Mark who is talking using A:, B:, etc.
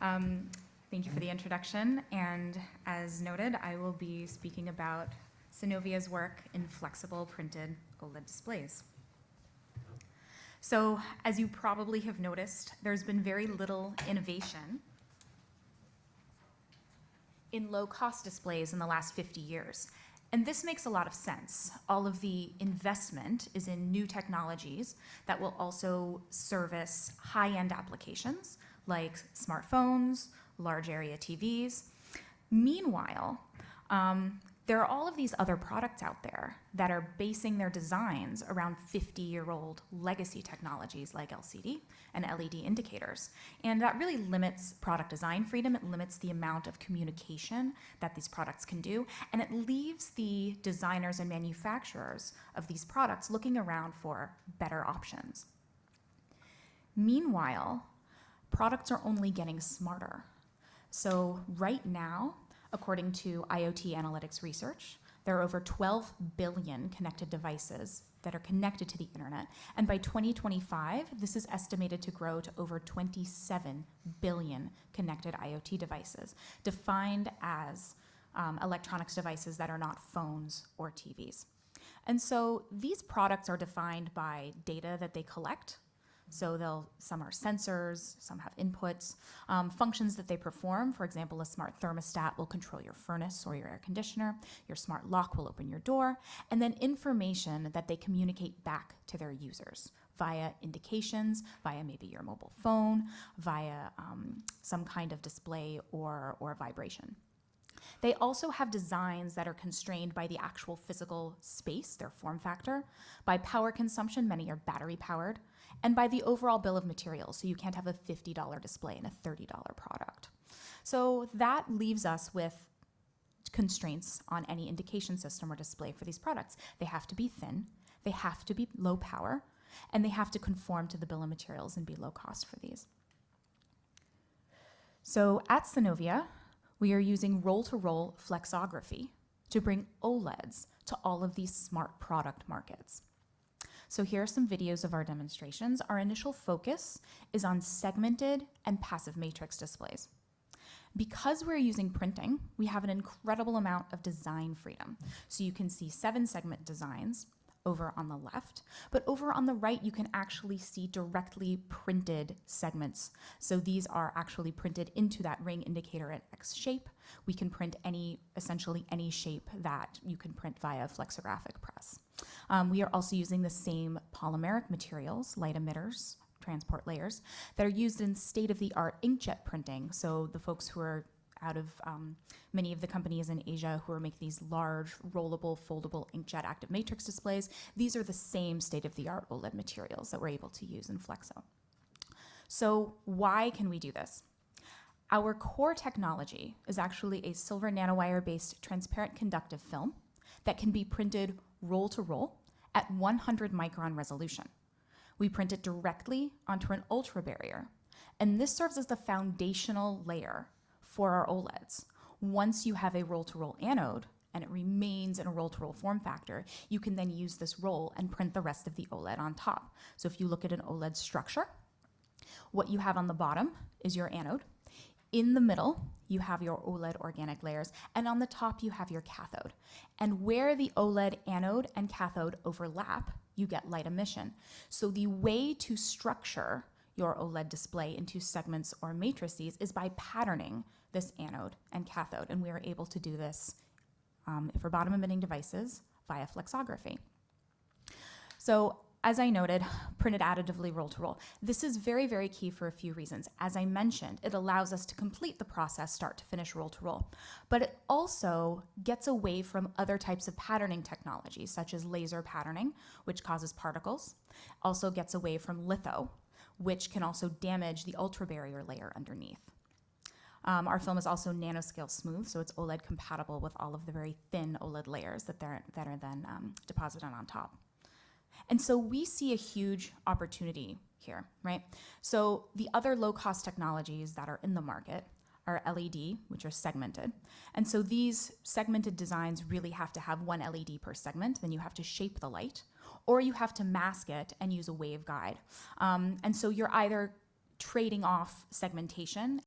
A: Thank you for the introduction, and as noted, I will be speaking about Sinovia's work in flexible printed OLED displays. So, as you probably have noticed, there's been very little innovation in low-cost displays in the last 50 years. And this makes a lot of sense. All of the investment is in new technologies that will also service high-end applications like smartphones, large area TVs. Meanwhile, there are all of these other products out there that are basing their designs around 50-year-old legacy technologies like LCD and LED indicators. And that really limits product design freedom. It limits the amount of communication that these products can do. And it leaves the designers and manufacturers of these products looking around for better options. Meanwhile, products are only getting smarter. So right now, according to IoT analytics research, there are over 12 billion connected devices that are connected to the internet. And by 2025, this is estimated to grow to over 27 billion connected IoT devices, defined as electronics devices that are not phones or TVs. And so these products are defined by data that they collect. So some are sensors, some have inputs, functions that they perform. For example, a smart thermostat will control your furnace or your air conditioner. Your smart lock will open your door. And then information that they communicate back to their users via indications, via maybe your mobile phone, via some kind of display or vibration. They also have designs that are constrained by the actual physical space, their form factor, by power consumption, many are battery powered, and by the overall bill of materials. So you can't have a $50 display and a $30 product. So that leaves us with constraints on any indication system or display for these products. They have to be thin, they have to be low power, and they have to conform to the bill of materials and be low cost for these. So at Sinovia, we are using roll-to-roll flexography to bring OLEDs to all of these smart product markets. So here are some videos of our demonstrations. Our initial focus is on segmented and passive matrix displays. Because we're using printing, we have an incredible amount of design freedom. So you can see 7 segment designs over on the left, but over on the right, you can actually see directly printed segments. So these are actually printed into that ring indicator at X shape. We can print essentially any shape that you can print via flexographic press. We are also using the same polymeric materials, light emitters, transport layers, that are used in state-of-the-art inkjet printing. So the folks who are out of many of the companies in Asia who are making these large, rollable, foldable inkjet active matrix displays, these are the same state-of-the-art OLED materials that we're able to use in Flexo. So why can we do this? Our core technology is actually a silver nanowire-based transparent conductive film that can be printed roll-to-roll at 100 micron resolution. We print it directly onto an ultra barrier, and this serves as the foundational layer for our OLEDs. Once you have a roll-to-roll anode, and it remains in a roll-to-roll form factor, you can then use this roll and print the rest of the OLED on top. So if you look at an OLED structure, what you have on the bottom is your anode. In the middle, you have your OLED organic layers, and on the top, you have your cathode. And where the OLED anode and cathode overlap, you get light emission. So the way to structure your OLED display into segments or matrices is by patterning this anode and cathode, and we are able to do this for bottom-emitting devices via flexography. So as I noted, printed additively roll-to-roll. This is very, very key for a few reasons. As I mentioned, it allows us to complete the process start to finish roll-to-roll, but it also gets away from other types of patterning technologies, such as laser patterning, which causes particles, also gets away from litho, which can also damage the ultra barrier layer underneath. Our film is also nanoscale smooth, so it's OLED compatible with all of the very thin OLED layers that are then deposited on top. And so we see a huge opportunity here, right? So the other low-cost technologies that are in the market are LED, which are segmented. And so these segmented designs really have to have one LED per segment, then you have to shape the light, or you have to mask it and use a waveguide. And so you're either trading off segmentation